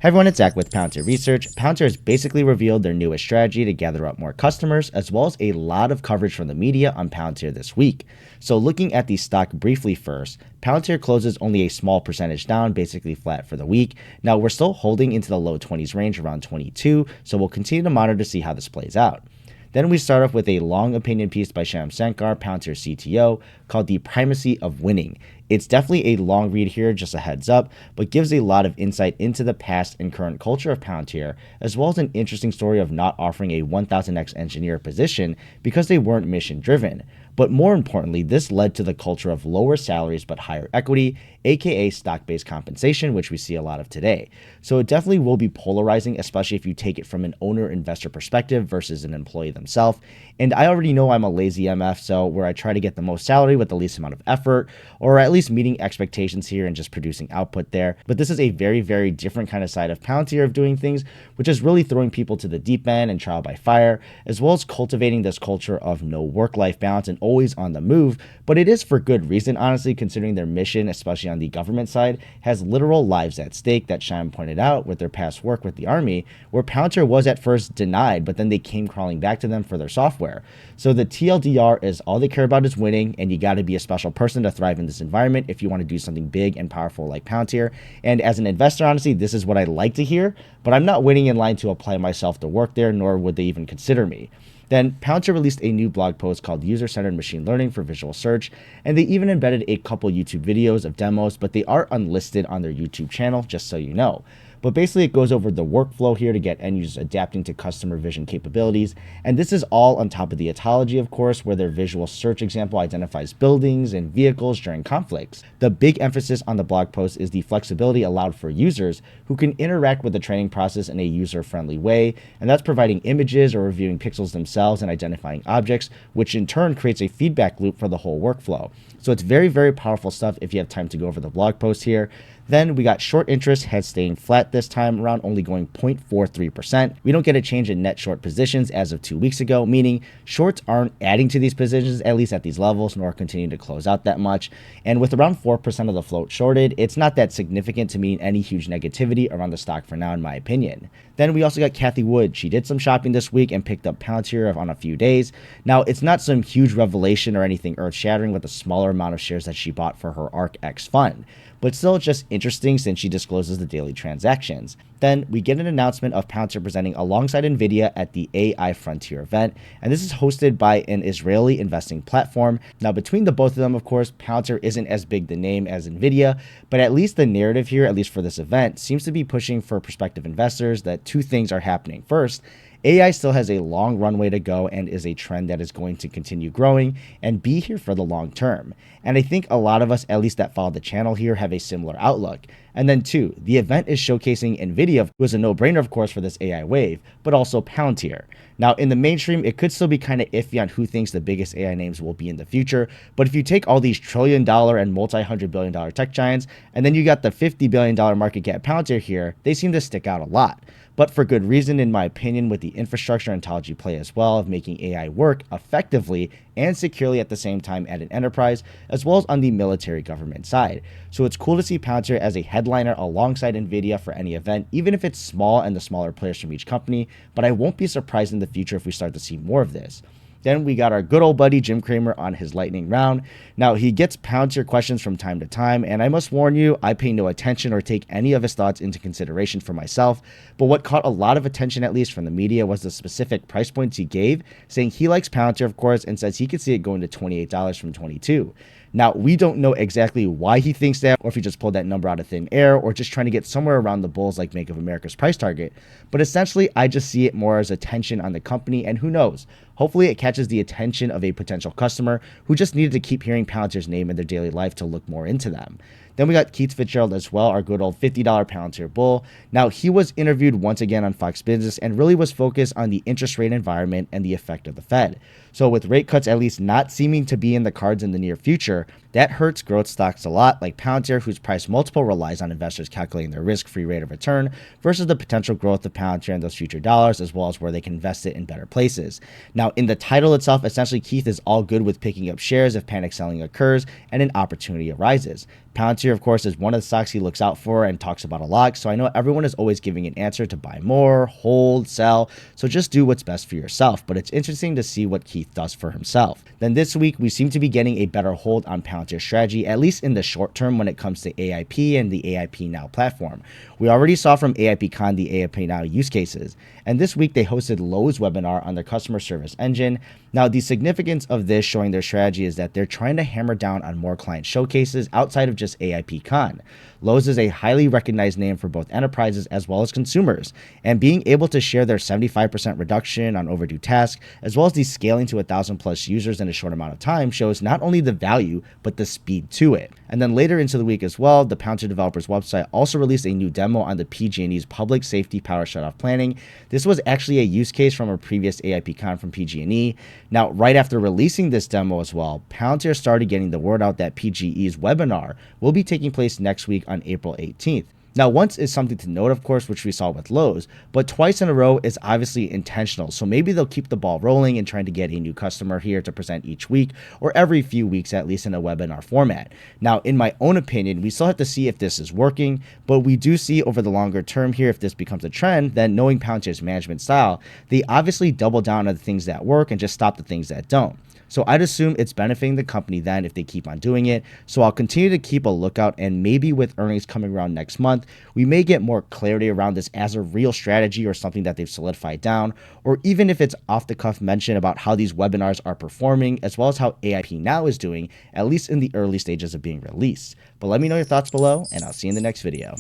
Hey everyone, it's Zach with Palantir Research. Palantir has basically revealed their newest strategy to gather up more customers, as well as a lot of coverage from the media on Palantir this week. So looking at the stock briefly first, Palantir closes only a small percentage down, basically flat for the week. Now we're still holding into the low 20s range, around 22, so we'll continue to monitor to see how this plays out. Then we start off with a long opinion piece by Shyam Sankar, Palantir CTO, called The Primacy of Winning. It's definitely a long read here, just a heads up, but gives a lot of insight into the past and current culture of Palantir, as well as an interesting story of not offering a 1000x engineer position because they weren't mission driven. But more importantly, this led to the culture of lower salaries but higher equity, aka stock-based compensation, which we see a lot of today. So it definitely will be polarizing, especially if you take it from an owner-investor perspective versus an employee themselves. And I already know I'm a lazy MF, so where I try to get the most salary with the least amount of effort, or at least meeting expectations here and just producing output there. But this is a very, very different kind of side of Palantir of doing things, which is really throwing people to the deep end and trial by fire, as well as cultivating this culture of no work-life balance and always on the move. But it is for good reason, honestly, considering their mission, especially on the government side, has literal lives at stake that Shyam pointed out with their past work with the army, where Palantir was at first denied, but then they came crawling back to them for their software. So the TLDR is all they care about is winning, and you got to be a special person to thrive in this environment if you want to do something big and powerful like Palantir. And as an investor, honestly, this is what I like to hear, but I'm not waiting in line to apply myself to work there, nor would they even consider me. Then Palantir released a new blog post called User-Centered Machine Learning for Visual Search, and they even embedded a couple YouTube videos of demos, but they are unlisted on their YouTube channel, just so you know. But basically it goes over the workflow here to get end users adapting to customer vision capabilities. And this is all on top of the etology, of course, where their visual search example identifies buildings and vehicles during conflicts. The big emphasis on the blog post is the flexibility allowed for users who can interact with the training process in a user-friendly way. And that's providing images or reviewing pixels themselves and identifying objects, which in turn creates a feedback loop for the whole workflow. So it's very, very powerful stuff if you have time to go over the blog post here. Then we got short interest has staying flat this time around, only going 0.43%. We don't get a change in net short positions as of 2 weeks ago, meaning shorts aren't adding to these positions, at least at these levels, nor continuing to close out that much. And with around 4% of the float shorted, it's not that significant to mean any huge negativity around the stock for now, in my opinion. Then we also got Kathy Wood. She did some shopping this week and picked up Palantir on a few days. Now, it's not some huge revelation or anything earth-shattering with a smaller amount of shares that she bought for her ARK-X fund, but still just interesting since she discloses the daily transactions. Then we get an announcement of Palantir presenting alongside Nvidia at the AI Frontier event, and this is hosted by an Israeli investing platform. Now between the both of them, of course, Palantir isn't as big the name as Nvidia, but at least the narrative here, at least for this event, seems to be pushing for prospective investors that two things are happening. First, AI still has a long runway to go and is a trend that is going to continue growing and be here for the long term. And I think a lot of us, at least that follow the channel here, have a similar outlook. And then two, the event is showcasing Nvidia, who is a no-brainer, of course, for this AI wave, but also Palantir. Now, in the mainstream, it could still be kind of iffy on who thinks the biggest AI names will be in the future. But if you take all these trillion-dollar and multi-hundred-billion-dollar tech giants, and then you got the $50 billion market cap Palantir here, they seem to stick out a lot. But for good reason, in my opinion, with the infrastructure ontology play as well of making AI work effectively and securely at the same time at an enterprise, as well as on the military government side. So it's cool to see Palantir as a headliner alongside Nvidia for any event, even if it's small and the smaller players from each company, but I won't be surprised in the future if we start to see more of this. Then we got our good old buddy Jim Cramer on his lightning round. Now, he gets Palantir questions from time to time, and I must warn you, I pay no attention or take any of his thoughts into consideration for myself. But what caught a lot of attention, at least from the media, was the specific price points he gave, saying he likes Palantir, of course, and says he could see it going to $28 from $22. Now, we don't know exactly why he thinks that, or if he just pulled that number out of thin air, or just trying to get somewhere around the bulls like Bank of America's price target. But essentially, I just see it more as attention on the company, and who knows? Hopefully, it catches the attention of a potential customer who just needed to keep hearing Palantir's name in their daily life to look more into them. Then we got Keith Fitzgerald as well, our good old $50 Palantir bull. Now, he was interviewed once again on Fox Business and really was focused on the interest rate environment and the effect of the Fed. So with rate cuts at least not seeming to be in the cards in the near future, that hurts growth stocks a lot, like Palantir, whose price multiple relies on investors calculating their risk-free rate of return versus the potential growth of Palantir and those future dollars, as well as where they can invest it in better places. Now, in the title itself, essentially Keith is all good with picking up shares if panic selling occurs and an opportunity arises. Palantir, of course, is one of the stocks he looks out for and talks about a lot. So I know everyone is always giving an answer to buy more, hold, sell. So just do what's best for yourself. But it's interesting to see what Keith does for himself. Then this week, we seem to be getting a better hold on Palantir's strategy, at least in the short term when it comes to AIP and the AIP Now platform. We already saw from AIPCon the AIP Now use cases. And this week, they hosted Lowe's webinar on their customer service engine. Now, the significance of this showing their strategy is that they're trying to hammer down on more client showcases outside of just AIPCon. Lowe's is a highly recognized name for both enterprises as well as consumers, and being able to share their 75% reduction on overdue tasks, as well as the scaling to 1,000 plus users in a short amount of time, shows not only the value, but the speed to it. And then later into the week as well, the Palantir developers website also released a new demo on the PG&E's public safety power shutoff planning. This was actually a use case from a previous AIPCon from PG&E. Now, right after releasing this demo as well, Palantir started getting the word out that PGE's webinar will be taking place next week on April 18th. Now, once is something to note, of course, which we saw with Lowe's, but twice in a row is obviously intentional. So maybe they'll keep the ball rolling and trying to get a new customer here to present each week or every few weeks, at least in a webinar format. Now, in my own opinion, we still have to see if this is working, but we do see over the longer term here, if this becomes a trend, then knowing Palantir's management style, they obviously double down on the things that work and just stop the things that don't. So I'd assume it's benefiting the company then if they keep on doing it. So I'll continue to keep a lookout, and maybe with earnings coming around next month, we may get more clarity around this as a real strategy or something that they've solidified down, or even if it's off the cuff mention about how these webinars are performing, as well as how AIP Now is doing, at least in the early stages of being released. But let me know your thoughts below, and I'll see you in the next video.